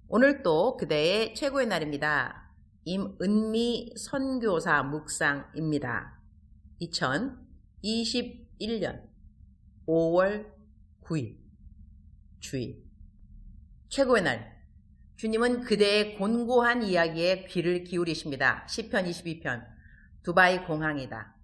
오늘 또 그대의 최고의 날입니다. 임은미 선교사 묵상입니다. 2021년 5월 9일 주일 최고의 날. 주님은 그대의 곤고한 이야기에 귀를 기울이십니다. 시편 22편. 두바이 공항이다.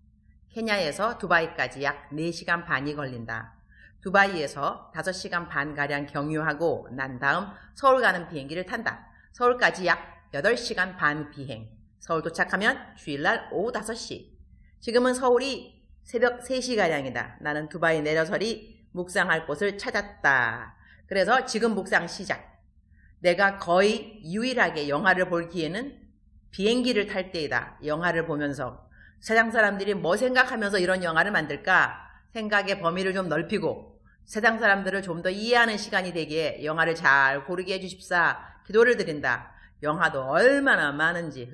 케냐에서 두바이까지 약 4시간 반이 걸린다. 두바이에서 5시간 반가량 경유하고 난 다음 서울 가는 비행기를 탄다. 서울까지 약 8시간 반 비행. 서울 도착하면 주일날 오후 5시. 지금은 서울이 새벽 3시가량이다. 나는 두바이 내려서리 묵상할 곳을 찾았다. 그래서 지금 묵상 시작. 내가 거의 유일하게 영화를 볼 기회는 비행기를 탈 때이다. 영화를 보면서 세상 사람들이 뭐 생각하면서 이런 영화를 만들까? 생각의 범위를 좀 넓히고 세상 사람들을 좀 더 이해하는 시간이 되기에 영화를 잘 고르게 해주십사 기도를 드린다. 영화도 얼마나 많은지.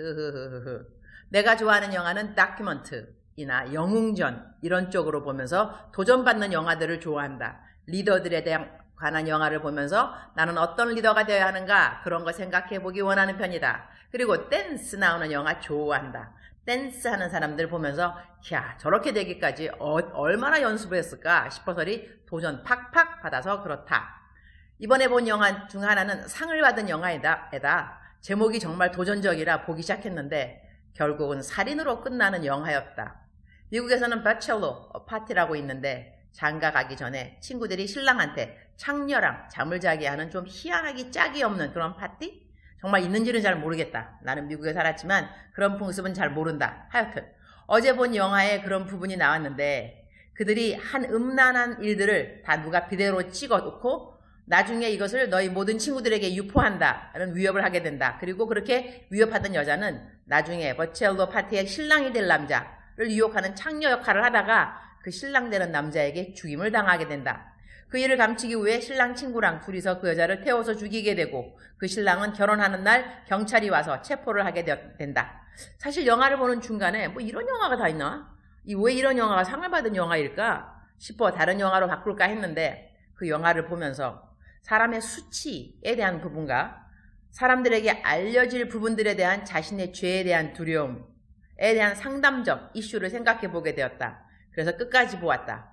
내가 좋아하는 영화는 다큐멘터리나 영웅전 이런 쪽으로 보면서 도전받는 영화들을 좋아한다. 리더들에 대한 관한 영화를 보면서 나는 어떤 리더가 되어야 하는가 그런 거 생각해보기 원하는 편이다. 그리고 댄스 나오는 영화 좋아한다. 댄스 하는 사람들 보면서 야 저렇게 되기까지 얼마나 연습을 했을까 싶어서리 도전 팍팍 받아서 그렇다. 이번에 본 영화 중 하나는 상을 받은 영화이다. 제목이 정말 도전적이라 보기 시작했는데 결국은 살인으로 끝나는 영화였다. 미국에서는 배첼러 파티라고 있는데 장가 가기 전에 친구들이 신랑한테 창녀랑 잠을 자게 하는 좀 희한하기 짝이 없는 그런 파티? 정말 있는지는 잘 모르겠다. 나는 미국에 살았지만 그런 풍습은 잘 모른다. 하여튼 어제 본 영화에 그런 부분이 나왔는데 그들이 한 음란한 일들을 다 누가 비디오로 찍어놓고 나중에 이것을 너희 모든 친구들에게 유포한다는 위협을 하게 된다. 그리고 그렇게 위협하던 여자는 나중에 버첼로 파티의 신랑이 될 남자를 유혹하는 창녀 역할을 하다가 그 신랑 되는 남자에게 죽임을 당하게 된다. 그 일을 감추기 위해 신랑 친구랑 둘이서 그 여자를 태워서 죽이게 되고 그 신랑은 결혼하는 날 경찰이 와서 체포를 하게 된다. 사실 영화를 보는 중간에 뭐 이런 영화가 다 있나? 왜 이런 영화가 상을 받은 영화일까 싶어 다른 영화로 바꿀까 했는데 그 영화를 보면서 사람의 수치에 대한 부분과 사람들에게 알려질 부분들에 대한 자신의 죄에 대한 두려움에 대한 상담적 이슈를 생각해 보게 되었다. 그래서 끝까지 보았다.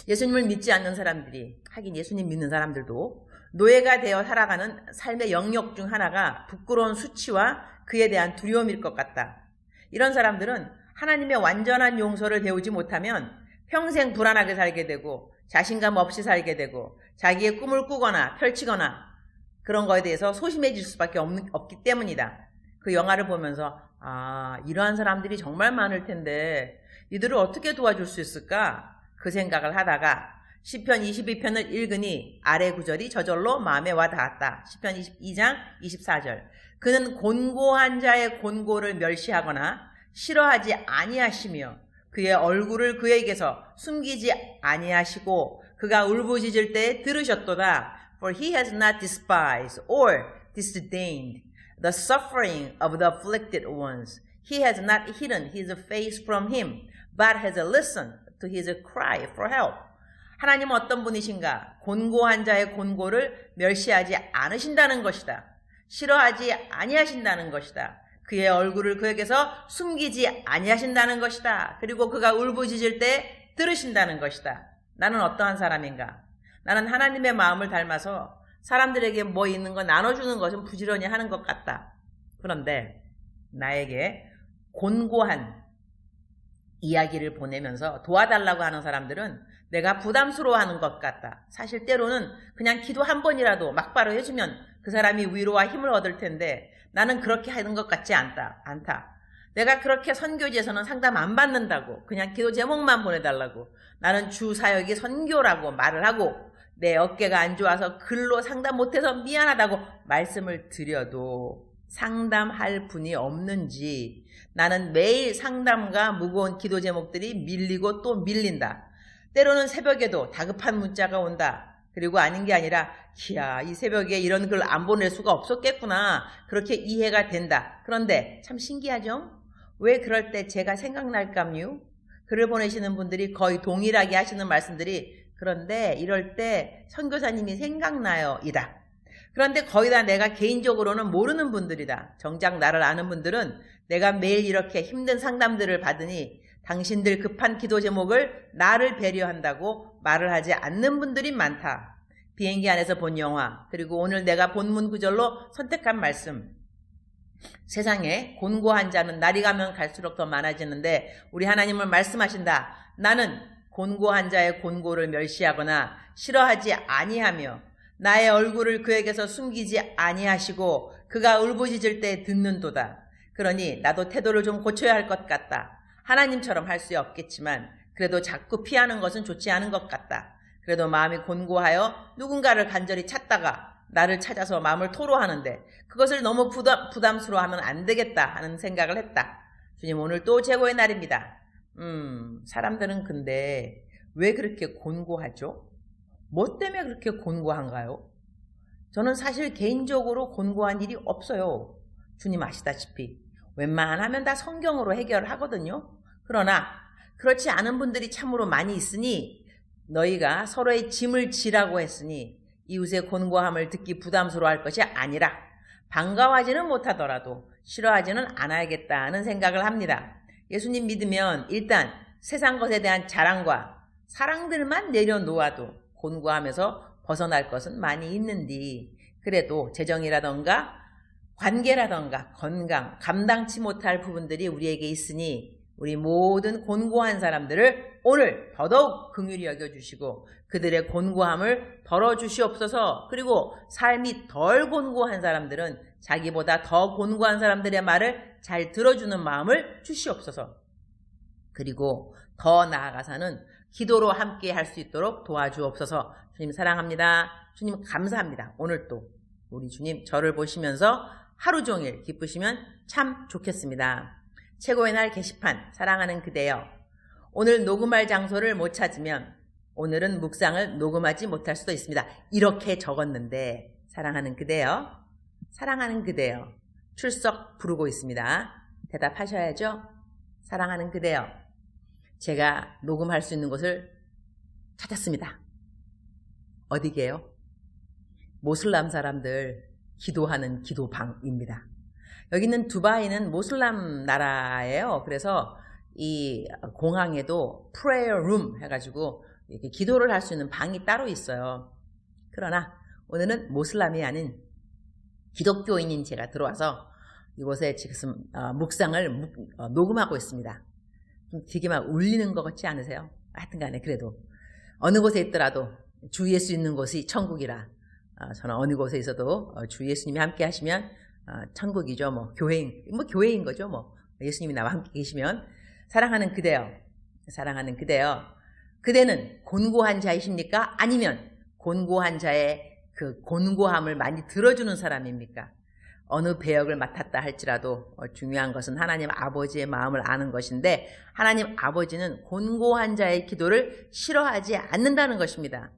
예수님을 믿지 않는 사람들이, 하긴 예수님 믿는 사람들도 노예가 되어 살아가는 삶의 영역 중 하나가 부끄러운 수치와 그에 대한 두려움일 것 같다. 이런 사람들은 하나님의 완전한 용서를 배우지 못하면 평생 불안하게 살게 되고 자신감 없이 살게 되고 자기의 꿈을 꾸거나 펼치거나 그런 거에 대해서 소심해질 수밖에 없기 때문이다. 그 영화를 보면서 이러한 사람들이 정말 많을 텐데 이들을 어떻게 도와줄 수 있을까? 그 생각을 하다가 시편 22편을 읽으니 아래 구절이 저절로 마음에 와 닿았다. 시편 22장 24절. 그는 곤고한 자의 곤고를 멸시하거나 싫어하지 아니하시며 그의 얼굴을 그에게서 숨기지 아니하시고 그가 울부짖을 때 들으셨도다. For he has not despised or disdained the suffering of the afflicted ones. He has not hidden his face from him, but has listened to his cry for help. 하나님은 어떤 분이신가? 곤고한 자의 곤고를 멸시하지 않으신다는 것이다. 싫어하지 아니하신다는 것이다. 그의 얼굴을 그에게서 숨기지 아니하신다는 것이다. 그리고 그가 울부짖을 때 들으신다는 것이다. 나는 어떠한 사람인가? 나는 하나님의 마음을 닮아서 사람들에게 뭐 있는 거 나눠주는 것은 부지런히 하는 것 같다. 그런데 나에게 곤고한 이야기를 보내면서 도와달라고 하는 사람들은 내가 부담스러워하는 것 같다. 사실 때로는 그냥 기도 한 번이라도 막바로 해주면 그 사람이 위로와 힘을 얻을 텐데 나는 그렇게 하는 것 같지 않다. 내가 그렇게 선교지에서는 상담 안 받는다고 그냥 기도 제목만 보내달라고 나는 주 사역이 선교라고 말을 하고 내 어깨가 안 좋아서 글로 상담 못해서 미안하다고 말씀을 드려도 상담할 분이 없는지 나는 매일 상담과 무거운 기도 제목들이 밀리고 또 밀린다. 때로는 새벽에도 다급한 문자가 온다. 그리고 아닌 게 아니라 이 새벽에 이런 글 안 보낼 수가 없었겠구나. 그렇게 이해가 된다. 그런데 참 신기하죠? 왜 그럴 때 제가 생각날까요? 글을 보내시는 분들이 거의 동일하게 하시는 말씀들이 그런데 이럴 때 선교사님이 생각나요 이다. 그런데 거의 다 내가 개인적으로는 모르는 분들이다. 정작 나를 아는 분들은 내가 매일 이렇게 힘든 상담들을 받으니 당신들 급한 기도 제목을 나를 배려한다고 말을 하지 않는 분들이 많다. 비행기 안에서 본 영화, 그리고 오늘 내가 본문 구절로 선택한 말씀. 세상에 곤고한 자는 날이 가면 갈수록 더 많아지는데 우리 하나님은 말씀하신다. 나는 곤고한 자의 곤고를 멸시하거나 싫어하지 아니하며 나의 얼굴을 그에게서 숨기지 아니하시고 그가 울부짖을 때 듣는도다. 그러니 나도 태도를 좀 고쳐야 할 것 같다. 하나님처럼 할 수 없겠지만 그래도 자꾸 피하는 것은 좋지 않은 것 같다. 그래도 마음이 곤고하여 누군가를 간절히 찾다가 나를 찾아서 마음을 토로하는데 그것을 너무 부담스러워하면 안 되겠다 하는 생각을 했다. 주님, 오늘 또 최고의 날입니다. 사람들은 근데 왜 그렇게 곤고하죠? 뭐 때문에 그렇게 곤고한가요? 저는 사실 개인적으로 곤고한 일이 없어요. 주님 아시다시피 웬만하면 다 성경으로 해결을 하거든요. 그러나 그렇지 않은 분들이 참으로 많이 있으니 너희가 서로의 짐을 지라고 했으니 이웃의 곤고함을 듣기 부담스러워할 것이 아니라 반가워하지는 못하더라도 싫어하지는 않아야겠다는 생각을 합니다. 예수님 믿으면 일단 세상 것에 대한 자랑과 사랑들만 내려놓아도 곤고함에서 벗어날 것은 많이 있는디 그래도 재정이라던가 관계라던가 건강, 감당치 못할 부분들이 우리에게 있으니 우리 모든 곤고한 사람들을 오늘 더더욱 긍휼히 여겨주시고 그들의 곤고함을 덜어주시옵소서. 그리고 삶이 덜 곤고한 사람들은 자기보다 더 곤고한 사람들의 말을 잘 들어주는 마음을 주시옵소서. 그리고 더 나아가서는 기도로 함께 할 수 있도록 도와주옵소서. 주님 사랑합니다. 주님 감사합니다. 오늘 또 우리 주님 저를 보시면서 하루 종일 기쁘시면 참 좋겠습니다. 최고의 날 게시판 사랑하는 그대여. 오늘 녹음할 장소를 못 찾으면 오늘은 묵상을 녹음하지 못할 수도 있습니다. 이렇게 적었는데 사랑하는 그대여, 사랑하는 그대여 출석 부르고 있습니다. 대답하셔야죠. 사랑하는 그대여, 제가 녹음할 수 있는 곳을 찾았습니다. 어디게요? 모슬람 사람들 기도하는 기도방입니다. 여기는 두바이는 모슬람 나라예요. 그래서 이 공항에도 prayer room 해가지고 이렇게 기도를 할 수 있는 방이 따로 있어요. 그러나 오늘은 모슬람이 아닌 기독교인인 제가 들어와서 이곳에 지금 묵상을 녹음하고 있습니다. 좀 되게 막 울리는 것 같지 않으세요? 하여튼 간에 그래도 어느 곳에 있더라도 주 예수 있는 곳이 천국이라 저는 어느 곳에 있어도 주 예수님이 함께 하시면 천국이죠. 교회인 거죠. 예수님이 나와 함께 계시면. 사랑하는 그대여, 사랑하는 그대여, 그대는 곤고한 자이십니까? 아니면 곤고한 자의 그 곤고함을 많이 들어주는 사람입니까? 어느 배역을 맡았다 할지라도 중요한 것은 하나님 아버지의 마음을 아는 것인데 하나님 아버지는 곤고한 자의 기도를 싫어하지 않는다는 것입니다.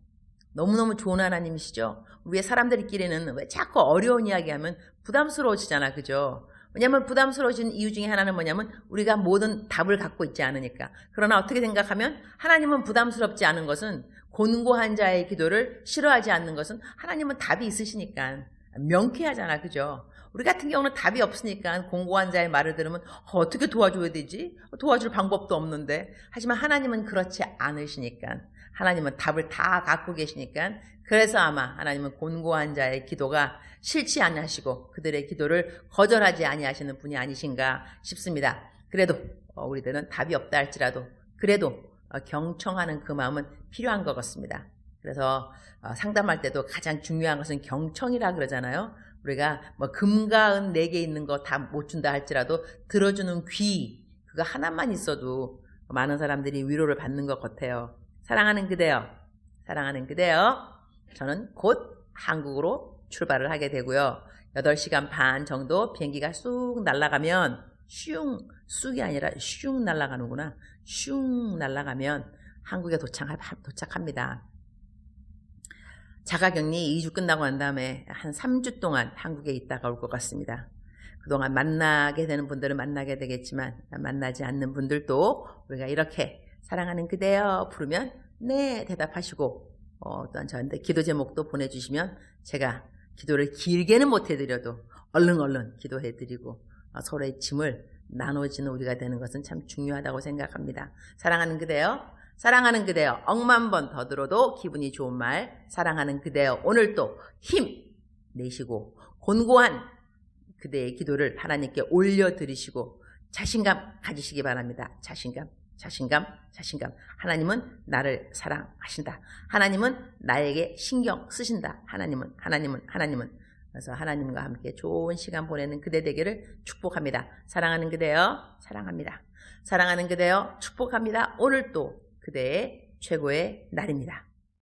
너무너무 좋은 하나님이시죠? 우리의 사람들끼리는 왜 자꾸 어려운 이야기하면 부담스러워지잖아. 그죠? 왜냐하면 부담스러워지는 이유 중에 하나는 뭐냐면 우리가 모든 답을 갖고 있지 않으니까. 그러나 어떻게 생각하면 하나님은 부담스럽지 않은 것은 곤고한 자의 기도를 싫어하지 않는 것은 하나님은 답이 있으시니까 명쾌하잖아. 그죠? 우리 같은 경우는 답이 없으니까 곤고한 자의 말을 들으면 어떻게 도와줘야 되지? 도와줄 방법도 없는데. 하지만 하나님은 그렇지 않으시니까. 하나님은 답을 다 갖고 계시니까 그래서 아마 하나님은 곤고한 자의 기도가 싫지 아니하시고 그들의 기도를 거절하지 아니하시는 분이 아니신가 싶습니다. 그래도 우리들은 답이 없다 할지라도 그래도 경청하는 그 마음은 필요한 것 같습니다. 그래서 상담할 때도 가장 중요한 것은 경청이라 그러잖아요. 우리가 금과 은 4개 있는 거 다 못 준다 할지라도 들어주는 귀 그거 하나만 있어도 많은 사람들이 위로를 받는 것 같아요. 사랑하는 그대여, 사랑하는 그대여, 저는 곧 한국으로 출발을 하게 되고요. 8시간 반 정도 비행기가 쑥 날아가면 쑥이 아니라 슉 날아가는구나. 슉 날아가면 한국에 도착합니다. 자가격리 2주 끝나고 난 다음에 한 3주 동안 한국에 있다가 올 것 같습니다. 그동안 만나게 되는 분들은 만나게 되겠지만 만나지 않는 분들도 우리가 이렇게 사랑하는 그대여 부르면 네 대답하시고 또한 저한테 기도 제목도 보내주시면 제가 기도를 길게는 못 해드려도 얼른 기도해드리고 서로의 짐을 나눠지는 우리가 되는 것은 참 중요하다고 생각합니다. 사랑하는 그대여, 사랑하는 그대여, 억만 번 더 들어도 기분이 좋은 말, 사랑하는 그대여, 오늘도 힘 내시고 곤고한 그대의 기도를 하나님께 올려드리시고 자신감 가지시기 바랍니다. 자신감. 하나님은 나를 사랑하신다. 하나님은 나에게 신경 쓰신다. 하나님은. 그래서 하나님과 함께 좋은 시간 보내는 그대 되기를 축복합니다. 사랑하는 그대여, 사랑합니다. 사랑하는 그대여, 축복합니다. 오늘 또 그대의 최고의 날입니다.